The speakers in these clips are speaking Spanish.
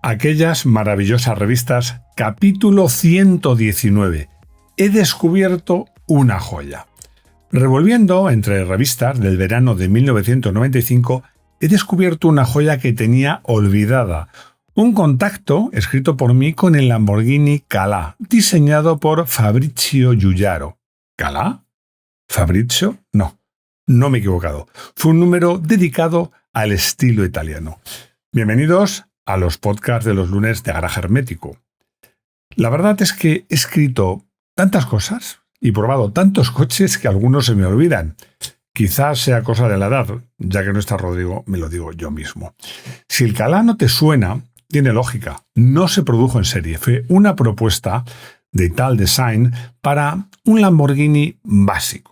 Aquellas maravillosas revistas, capítulo 119. He descubierto una joya. Revolviendo entre revistas del verano de 1995, he descubierto una joya que tenía olvidada. Un contacto escrito por mí con el Lamborghini Calà, diseñado por Fabrizio Giugiaro. ¿Calà? ¿Fabrizio? No me he equivocado. Fue un número dedicado al estilo italiano. Bienvenidos a los podcasts de los lunes de Garaje Hermético. La verdad es que he escrito tantas cosas y probado tantos coches que algunos se me olvidan. Quizás sea cosa de la edad, ya que no está Rodrigo, me lo digo yo mismo. Si el Calà no te suena, tiene lógica. No se produjo en serie, fue una propuesta de Ital Design para un Lamborghini básico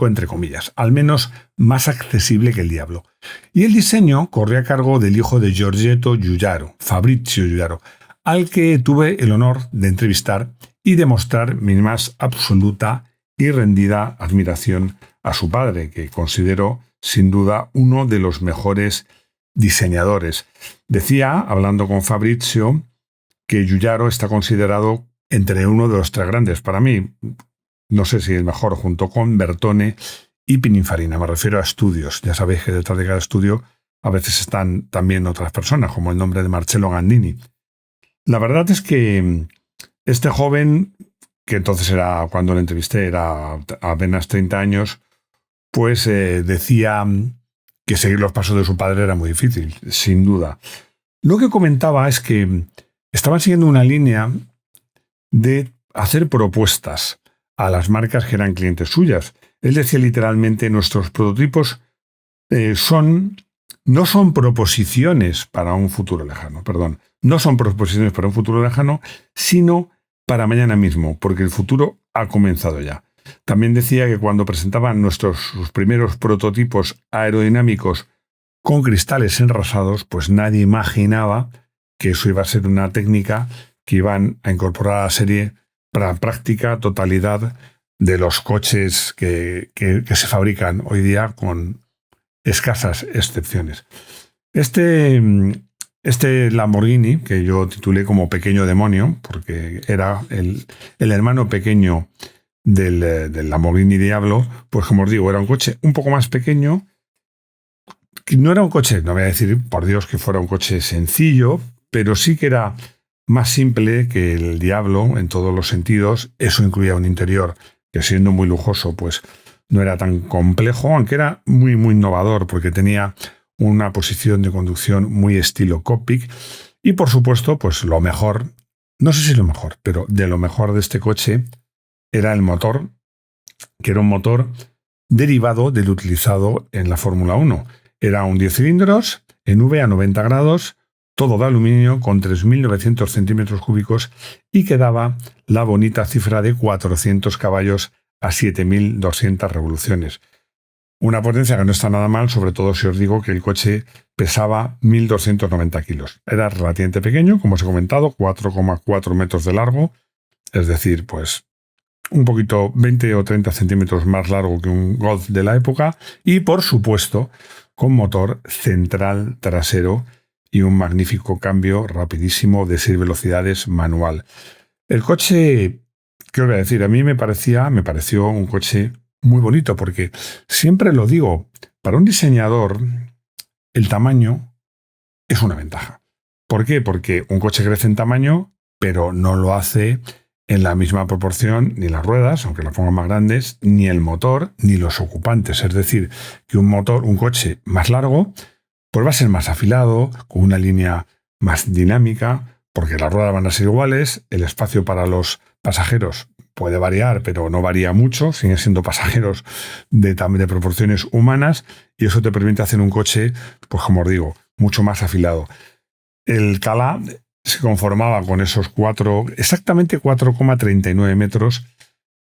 entre comillas, al menos más accesible que el Diablo. Y el diseño corrió a cargo del hijo de Giorgetto Giugiaro, Fabrizio Giugiaro, al que tuve el honor de entrevistar y demostrar mi más absoluta y rendida admiración a su padre, que considero sin duda uno de los mejores diseñadores. Decía, hablando con Fabrizio, que Giugiaro está considerado entre uno de los tres grandes. Para mí, no sé si el mejor, junto con Bertone y Pininfarina. Me refiero a estudios. Ya sabéis que detrás de cada estudio a veces están también otras personas, como el nombre de Marcello Gandini. La verdad es que este joven, que entonces era, cuando lo entrevisté, era apenas 30 años, pues decía que seguir los pasos de su padre era muy difícil, sin duda. Lo que comentaba es que estaban siguiendo una línea de hacer propuestas a las marcas que eran clientes suyas. Él decía literalmente, nuestros prototipos no son proposiciones para un futuro lejano, sino para mañana mismo, porque el futuro ha comenzado ya. También decía que cuando presentaban sus primeros prototipos aerodinámicos con cristales enrasados, pues nadie imaginaba que eso iba a ser una técnica que iban a incorporar a la serie para la práctica totalidad de los coches que se fabrican hoy día, con escasas excepciones. Este Lamborghini, que yo titulé como Pequeño Demonio, porque era el hermano pequeño del Lamborghini Diablo, pues como os digo, era un coche un poco más pequeño. No era un coche, no voy a decir, por Dios, que fuera un coche sencillo, pero sí que era más simple que el Diablo en todos los sentidos. Eso incluía un interior que, siendo muy lujoso, pues no era tan complejo, aunque era muy, muy innovador, porque tenía una posición de conducción muy estilo cockpit. Y por supuesto, pues lo mejor, no sé si lo mejor, pero de lo mejor de este coche era el motor, que era un motor derivado del utilizado en la Fórmula 1. Era un 10 cilindros en V a 90 grados, todo de aluminio, con 3.900 centímetros cúbicos, y que daba la bonita cifra de 400 caballos a 7.200 revoluciones. Una potencia que no está nada mal, sobre todo si os digo que el coche pesaba 1.290 kilos. Era relativamente pequeño, como os he comentado, 4,4 metros de largo, es decir, pues un poquito 20 o 30 centímetros más largo que un Golf de la época, y por supuesto con motor central trasero y un magnífico cambio rapidísimo de 6 velocidades manual. El coche, ¿qué os voy a decir? A mí me pareció un coche muy bonito, porque siempre lo digo, para un diseñador el tamaño es una ventaja. ¿Por qué? Porque un coche crece en tamaño, pero no lo hace en la misma proporción ni las ruedas, aunque las pongan más grandes, ni el motor, ni los ocupantes. Es decir, que un coche más largo, pues va a ser más afilado, con una línea más dinámica, porque las ruedas van a ser iguales, el espacio para los pasajeros puede variar, pero no varía mucho, siguen siendo pasajeros de proporciones humanas, y eso te permite hacer un coche, pues como os digo, mucho más afilado. El Calà se conformaba con esos exactamente 4,39 metros,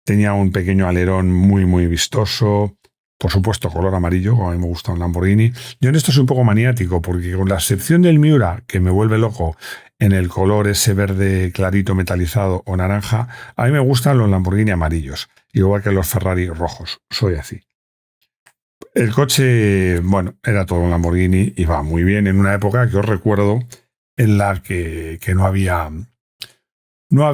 tenía un pequeño alerón muy, muy vistoso, por supuesto color amarillo, como a mí me gusta un Lamborghini. Yo en esto soy un poco maniático, porque con la excepción del Miura, que me vuelve loco en el color ese verde clarito metalizado o naranja, a mí me gustan los Lamborghini amarillos, igual que los Ferrari rojos, soy así. El coche, bueno, era todo un Lamborghini, iba muy bien en una época que os recuerdo en la que no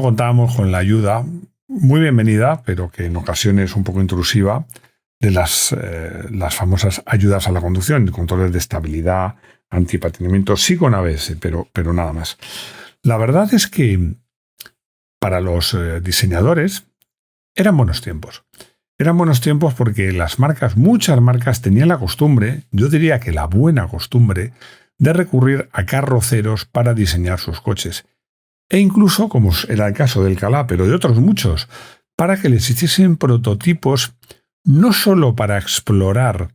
contábamos con la ayuda, muy bienvenida, pero que en ocasiones un poco intrusiva, de las famosas ayudas a la conducción, controles de estabilidad, antipatinamiento, sí con ABS, pero nada más. La verdad es que para los diseñadores eran buenos tiempos. Eran buenos tiempos porque muchas marcas tenían la costumbre, yo diría que la buena costumbre, de recurrir a carroceros para diseñar sus coches. E incluso, como era el caso del Calá, pero de otros muchos, para que les hiciesen prototipos no solo para explorar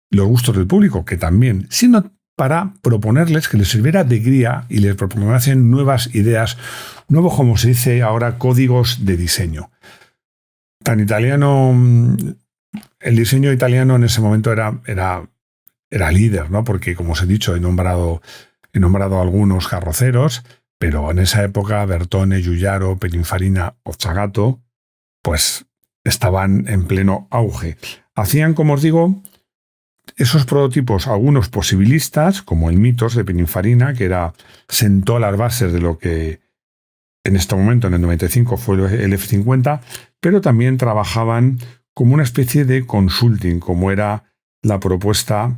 los gustos del público, que también, sino para proponerles que les sirviera de guía y les proponiesen nuevas ideas, nuevos, como se dice ahora, códigos de diseño. Tan italiano, el diseño italiano en ese momento era líder, ¿no? Porque, como os he dicho, he nombrado algunos carroceros, pero en esa época Bertone, Giugiaro, Pininfarina o Zagato, pues estaban en pleno auge. Hacían, como os digo, esos prototipos, algunos posibilistas, como el Mitos de Pininfarina, que sentó las bases de lo que en este momento, en el 95, fue el F50, pero también trabajaban como una especie de consulting, como era la propuesta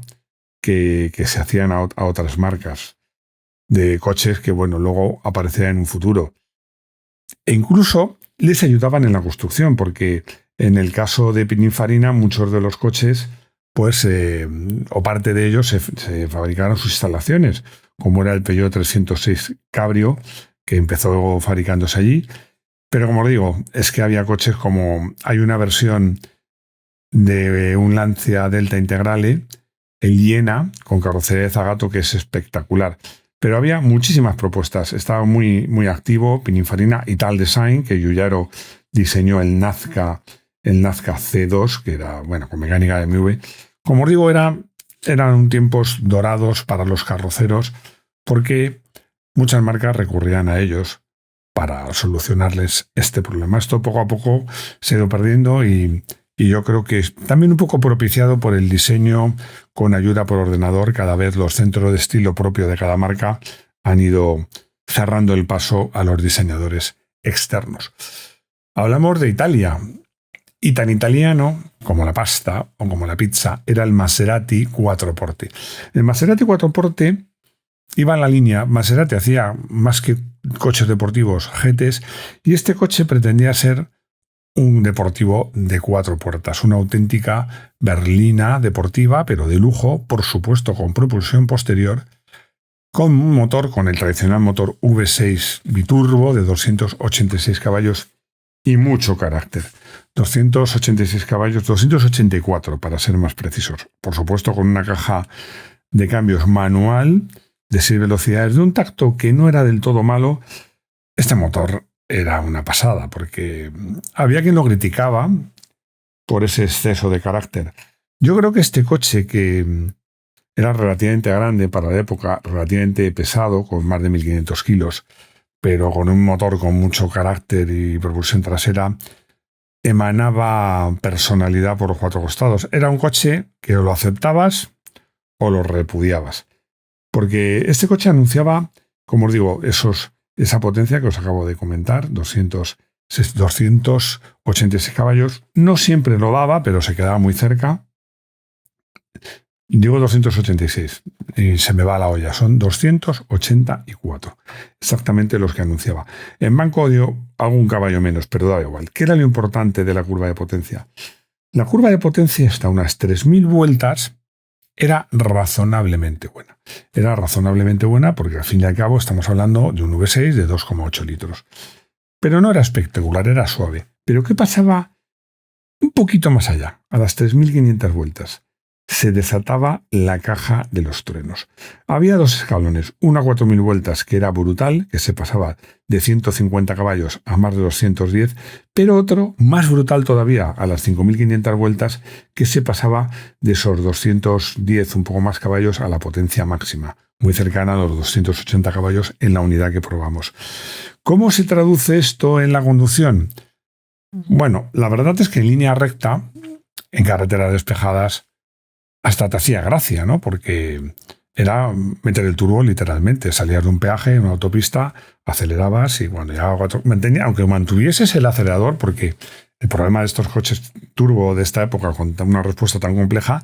que se hacían a otras marcas de coches que, bueno, luego aparecerían en un futuro. E incluso les ayudaban en la construcción, porque en el caso de Pininfarina, muchos de los coches, pues, o parte de ellos, se fabricaron sus instalaciones, como era el Peugeot 306 Cabrio, que empezó fabricándose allí. Pero, como os digo, es que había coches como... Hay una versión de un Lancia Delta Integrale, el Iena, con carrocería de Zagato, que es espectacular. Pero había muchísimas propuestas. Estaba muy, muy activo Pininfarina, Ital Design, que Giugiaro diseñó el Nazca C2, que era, bueno, con mecánica de BMW. Como os digo, eran tiempos dorados para los carroceros, porque muchas marcas recurrían a ellos para solucionarles este problema. Esto poco a poco se ha ido perdiendo y yo creo que es también un poco propiciado por el diseño con ayuda por ordenador. Cada vez los centros de estilo propio de cada marca han ido cerrando el paso a los diseñadores externos. Hablamos de Italia. Y tan italiano como la pasta o como la pizza era el Maserati Quattroporte. El Maserati Quattroporte iba en la línea. Maserati hacía más que coches deportivos, GTs, y este coche pretendía ser un deportivo de 4 puertas, una auténtica berlina deportiva, pero de lujo, por supuesto con propulsión posterior, con un motor, con el tradicional motor V6 biturbo de 286 caballos y mucho carácter. 286 caballos, 284 para ser más precisos. Por supuesto con una caja de cambios manual de 6 velocidades, de un tacto que no era del todo malo. Este motor era una pasada, porque había quien lo criticaba por ese exceso de carácter. Yo creo que este coche, que era relativamente grande para la época, relativamente pesado, con más de 1.500 kilos, pero con un motor con mucho carácter y propulsión trasera, emanaba personalidad por los 4 costados. Era un coche que o lo aceptabas o lo repudiabas. Porque este coche anunciaba, como os digo, esa potencia que os acabo de comentar, 286 caballos. No siempre lo daba, pero se quedaba muy cerca. Digo 286 y se me va la olla. Son 284. Exactamente los que anunciaba. En banco dio algún caballo menos, pero daba igual. ¿Qué era lo importante de la curva de potencia? La curva de potencia hasta unas 3.000 vueltas era razonablemente buena. Era razonablemente buena porque al fin y al cabo estamos hablando de un V6 de 2,8 litros. Pero no era espectacular, era suave. Pero ¿qué pasaba un poquito más allá? A las 3.500 vueltas se desataba la caja de los truenos. Había 2 escalones, uno a 4.000 vueltas, que era brutal, que se pasaba de 150 caballos a más de 210, pero otro, más brutal todavía, a las 5.500 vueltas, que se pasaba de esos 210, un poco más caballos, a la potencia máxima, muy cercana a los 280 caballos en la unidad que probamos. ¿Cómo se traduce esto en la conducción? Bueno, la verdad es que en línea recta, en carreteras despejadas, hasta te hacía gracia, ¿no? Porque era meter el turbo literalmente. Salías de un peaje en una autopista, acelerabas y cuando llegaba a 4... aunque mantuvieses el acelerador, porque el problema de estos coches turbo de esta época con una respuesta tan compleja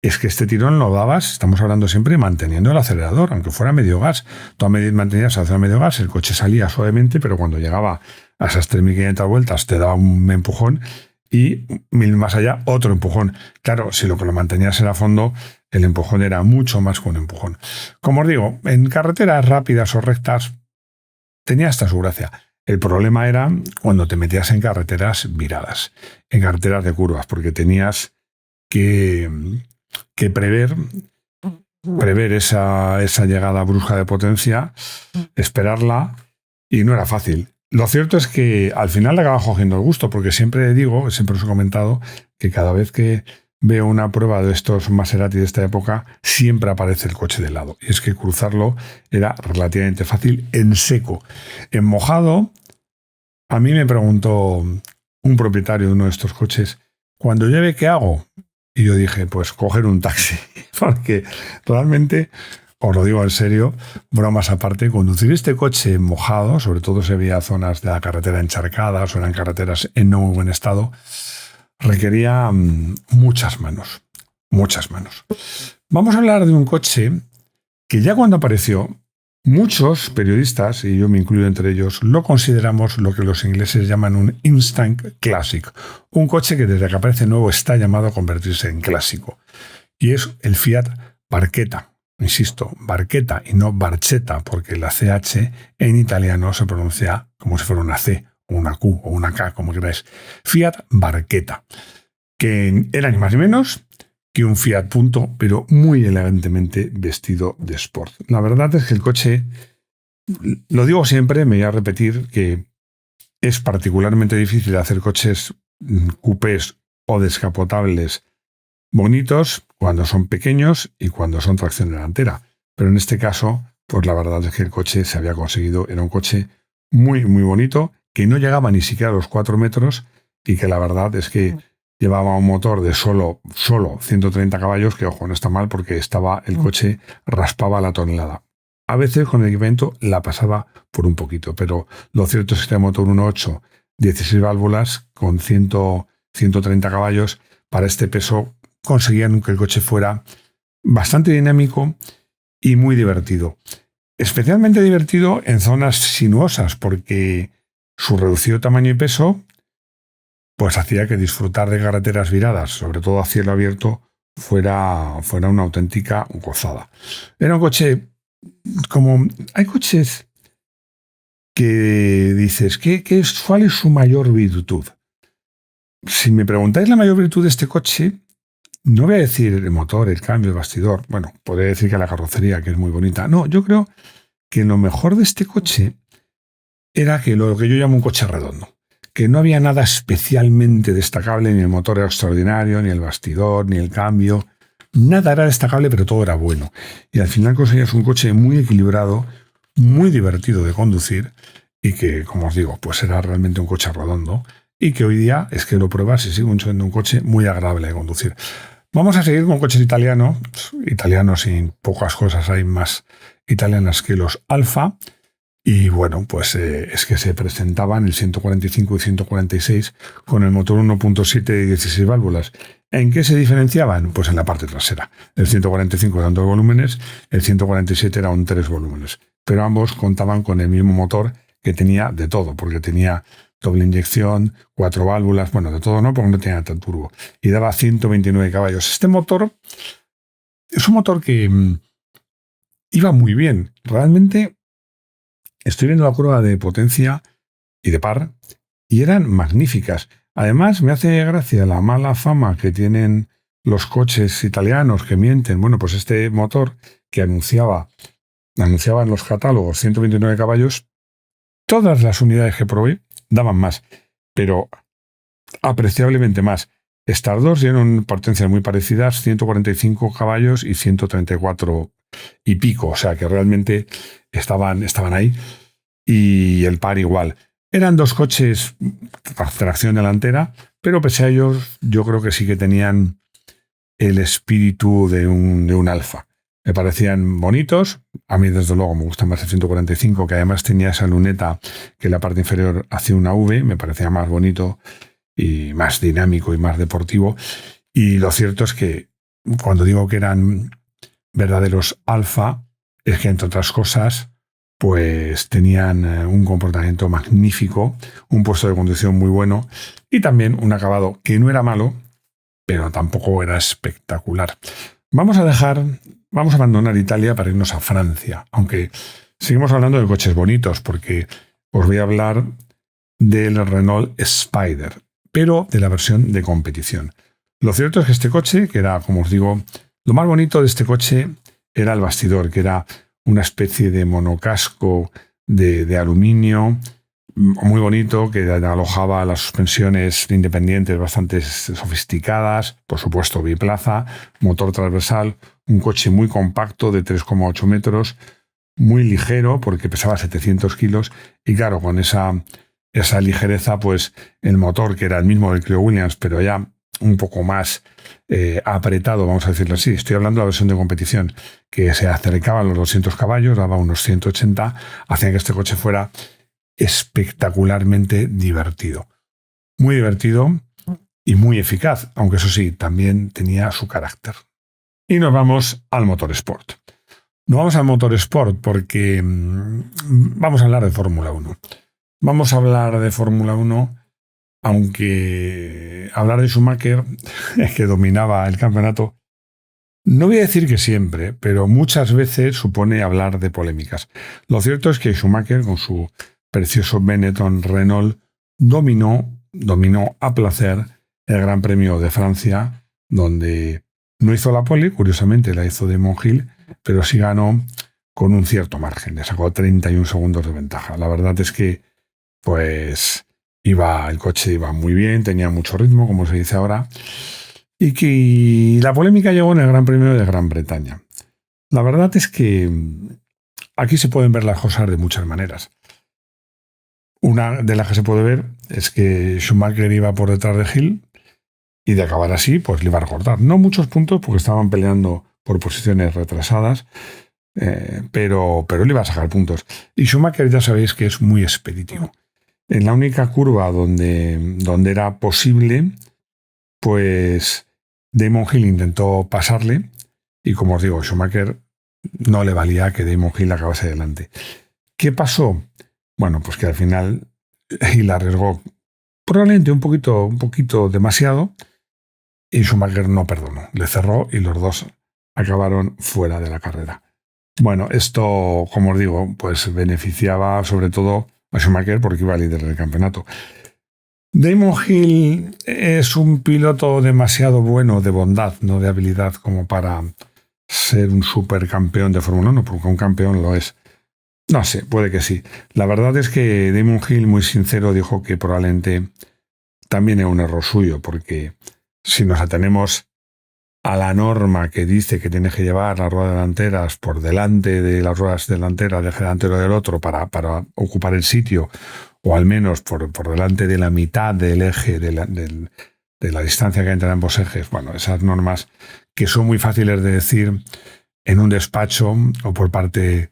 es que este tirón lo dabas, estamos hablando siempre manteniendo el acelerador, aunque fuera medio gas. Tú mantenías el acelerador a medio gas, el coche salía suavemente, pero cuando llegaba a esas 3.500 vueltas te daba un empujón y 1.000 más allá otro empujón. Claro, si lo que lo mantenías era a fondo, el empujón era mucho más que un empujón. Como os digo, en carreteras rápidas o rectas tenía hasta su gracia. El problema era cuando te metías en carreteras viradas, en carreteras de curvas, porque tenías que prever esa llegada brusca de potencia, esperarla, y no era fácil. Lo cierto es que al final le acababa cogiendo el gusto, porque siempre digo, siempre os he comentado, que cada vez que veo una prueba de estos Maserati de esta época, siempre aparece el coche de lado. Y es que cruzarlo era relativamente fácil en seco. En mojado, a mí me preguntó un propietario de uno de estos coches, cuando llueve, ¿qué hago? Y yo dije, pues coger un taxi, porque realmente, os lo digo en serio, bromas aparte, conducir este coche mojado, sobre todo si había zonas de la carretera encharcadas o eran carreteras en no muy buen estado, requería muchas manos, muchas manos. Vamos a hablar de un coche que ya cuando apareció, muchos periodistas, y yo me incluyo entre ellos, lo consideramos lo que los ingleses llaman un instant classic, un coche que desde que aparece nuevo está llamado a convertirse en clásico. Y es el Fiat Barchetta. Insisto, Barchetta y no Barchetta, porque la CH en italiano se pronuncia como si fuera una C, o una Q, o una K, como queráis. Fiat Barchetta, que era ni más ni menos que un Fiat Punto, pero muy elegantemente vestido de sport. La verdad es que el coche, lo digo siempre, me voy a repetir, que es particularmente difícil hacer coches coupés o descapotables bonitos cuando son pequeños y cuando son tracción delantera. Pero en este caso, pues la verdad es que el coche se había conseguido, era un coche muy, muy bonito, que no llegaba ni siquiera a los 4 metros y que la verdad es que llevaba un motor de solo 130 caballos, que ojo, no está mal porque el coche raspaba la tonelada. A veces con el equipamiento la pasaba por un poquito, pero lo cierto es que este motor 1.8, 16 válvulas con 130 caballos, para este peso conseguían que el coche fuera bastante dinámico y muy divertido. Especialmente divertido en zonas sinuosas, porque su reducido tamaño y peso pues hacía que disfrutar de carreteras viradas, sobre todo a cielo abierto, fuera una auténtica gozada. Era un coche, como hay coches que dices, ¿cuál es su mayor virtud? Si me preguntáis la mayor virtud de este coche, no voy a decir el motor, el cambio, el bastidor. Bueno, podría decir que la carrocería, que es muy bonita. No, yo creo que lo mejor de este coche era que lo que yo llamo un coche redondo. Que no había nada especialmente destacable, ni el motor era extraordinario, ni el bastidor, ni el cambio. Nada era destacable, pero todo era bueno. Y al final conseguías un coche muy equilibrado, muy divertido de conducir y que, como os digo, pues era realmente un coche redondo y que hoy día es que lo pruebas y sigue siendo un coche muy agradable de conducir. Vamos a seguir con coches italianos y pocas cosas hay más italianas que los Alfa. Y bueno, pues es que se presentaban el 145 y 146 con el motor 1.7 de 16 válvulas. ¿En qué se diferenciaban? Pues en la parte trasera. El 145 eran 2 volúmenes, el 147 eran 3 volúmenes. Pero ambos contaban con el mismo motor que tenía de todo, porque tenía doble inyección, 4 válvulas, bueno, de todo no, porque no tenía tan turbo. Y daba 129 caballos. Este motor es un motor que iba muy bien. Realmente estoy viendo la curva de potencia y de par y eran magníficas. Además, me hace gracia la mala fama que tienen los coches italianos que mienten. Bueno, pues este motor que anunciaba en los catálogos 129 caballos, todas las unidades que probé daban más, pero apreciablemente más. Estas dos dieron potencias muy parecidas, 145 caballos y 134 y pico, o sea que realmente estaban ahí, y el par igual. Eran dos coches tracción delantera, pero pese a ellos yo creo que sí que tenían el espíritu de un Alfa. Me parecían bonitos. A mí, desde luego, me gusta más el 145, que además tenía esa luneta que en la parte inferior hacía una V. Me parecía más bonito y más dinámico y más deportivo. Y lo cierto es que cuando digo que eran verdaderos alfa, es que, entre otras cosas, pues tenían un comportamiento magnífico, un puesto de conducción muy bueno y también un acabado que no era malo, pero tampoco era espectacular. Vamos a abandonar Italia para irnos a Francia, aunque seguimos hablando de coches bonitos, porque os voy a hablar del Renault Spider, pero de la versión de competición. Lo cierto es que este coche, que era, como os digo, lo más bonito de este coche era el bastidor, que era una especie de monocasco de aluminio, muy bonito, que alojaba las suspensiones independientes bastante sofisticadas, por supuesto biplaza, motor transversal, un coche muy compacto de 3,8 metros, muy ligero porque pesaba 700 kilos y claro, con esa ligereza, pues el motor, que era el mismo del Clio Williams, pero ya un poco más apretado, vamos a decirlo así. Estoy hablando de la versión de competición, que se acercaba a los 200 caballos, daba unos 180, hacían que este coche fuera espectacularmente divertido. Muy divertido y muy eficaz, aunque eso sí, también tenía su carácter. Y nos vamos al motorsport. Nos vamos al motorsport porque vamos a hablar de Fórmula 1. Vamos a hablar de Fórmula 1, aunque hablar de Schumacher, que dominaba el campeonato, no voy a decir que siempre, pero muchas veces supone hablar de polémicas. Lo cierto es que Schumacher, con su precioso Benetton Renault, dominó a placer el Gran Premio de Francia, donde no hizo la pole, curiosamente la hizo Damon Hill, pero sí ganó con un cierto margen, le sacó 31 segundos de ventaja. La verdad es que pues el coche iba muy bien, tenía mucho ritmo, como se dice ahora, y que la polémica llegó en el Gran Premio de Gran Bretaña. La verdad es que aquí se pueden ver las cosas de muchas maneras. Una de las que se puede ver es que Schumacher iba por detrás de Hill y de acabar así, pues le iba a recortar. No muchos puntos porque estaban peleando por posiciones retrasadas, pero le iba a sacar puntos. Y Schumacher ya sabéis que es muy expeditivo. En la única curva donde era posible, pues Damon Hill intentó pasarle y, como os digo, Schumacher no le valía que Damon Hill acabase adelante. ¿Qué pasó? Bueno, pues que al final Hill arriesgó probablemente un poquito demasiado y Schumacher no perdonó. Le cerró y los dos acabaron fuera de la carrera. Bueno, esto, como os digo, pues beneficiaba sobre todo a Schumacher porque iba líder del campeonato. Damon Hill es un piloto demasiado bueno de bondad, no de habilidad, como para ser un supercampeón de Fórmula 1, porque un campeón lo es. No sé, puede que sí. La verdad es que Damon Hill, muy sincero, dijo que probablemente también es un error suyo, porque si nos atenemos a la norma que dice que tienes que llevar las ruedas delanteras por delante de las ruedas delanteras del delantero del otro para ocupar el sitio, o al menos por delante de la mitad del eje de la distancia que hay entre ambos ejes. Bueno, esas normas que son muy fáciles de decir en un despacho o por parte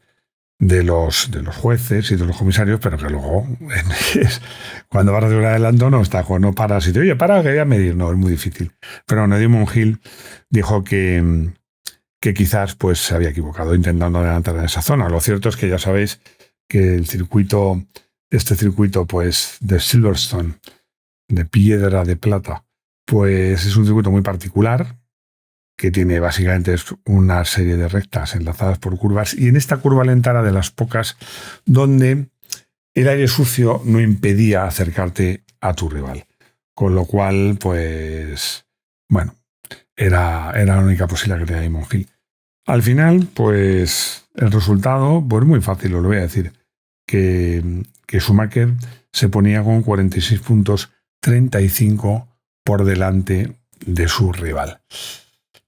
de los jueces y de los comisarios, pero que luego cuando vas a hacer un adelanto no paras y te oye, para, que voy a medir. No, es muy difícil. Pero bueno, Damon Hill dijo que quizás pues se había equivocado intentando adelantar en esa zona. Lo cierto es que ya sabéis que este circuito pues de Silverstone, de piedra de plata, pues es un circuito muy particular, que tiene básicamente una serie de rectas enlazadas por curvas, y en esta curva lenta era de las pocas donde el aire sucio no impedía acercarte a tu rival. Con lo cual, pues, bueno, era la única posibilidad que tenía Damon Hill. Al final, pues, el resultado, pues muy fácil, os lo voy a decir, que Schumacher se ponía con 46 puntos, 35 por delante de su rival.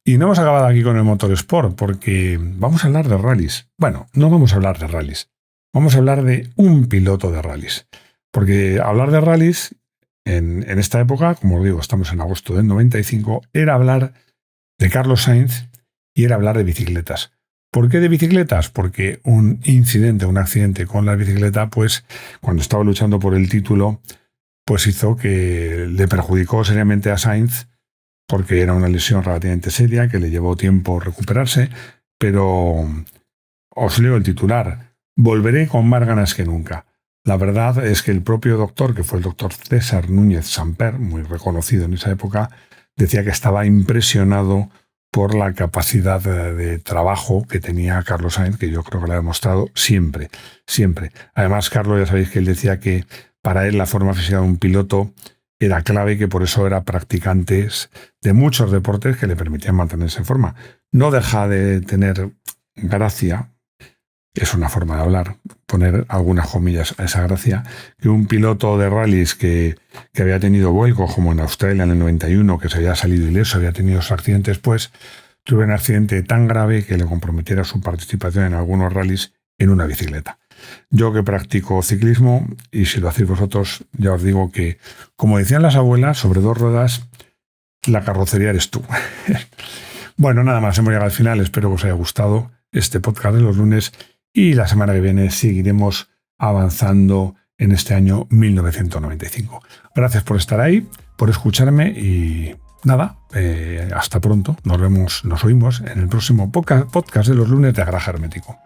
Y no hemos acabado aquí con el motorsport, porque vamos a hablar de rallies. Bueno, no vamos a hablar de rallies. Vamos a hablar de un piloto de rallies. Porque hablar de rallies en esta época, como os digo, estamos en agosto del 95, era hablar de Carlos Sainz y era hablar de bicicletas. ¿Por qué de bicicletas? Porque un accidente con la bicicleta, pues cuando estaba luchando por el título, pues hizo que le perjudicó seriamente a Sainz, porque era una lesión relativamente seria que le llevó tiempo recuperarse, pero os leo el titular: volveré con más ganas que nunca. La verdad es que el propio doctor, que fue el doctor César Núñez Samper, muy reconocido en esa época, decía que estaba impresionado por la capacidad de trabajo que tenía Carlos Sainz, que yo creo que lo ha demostrado siempre, siempre. Además, Carlos, ya sabéis que él decía que para él la forma física de un piloto era clave y que por eso era practicante de muchos deportes que le permitían mantenerse en forma. No deja de tener gracia, es una forma de hablar, poner algunas comillas a esa gracia, que un piloto de rallies que había tenido vuelcos, como en Australia en el 91, que se había salido ileso, había tenido esos accidentes, pues tuvo un accidente tan grave que le comprometiera su participación en algunos rallies en una bicicleta. Yo que practico ciclismo, y si lo hacéis vosotros, ya os digo que, como decían las abuelas, sobre dos ruedas, la carrocería eres tú. Bueno, nada más, hemos llegado al final. Espero que os haya gustado este podcast de los lunes y la semana que viene seguiremos avanzando en este año 1995. Gracias por estar ahí, por escucharme y nada, hasta pronto. Nos oímos en el próximo podcast de los lunes de Garaje Hermético.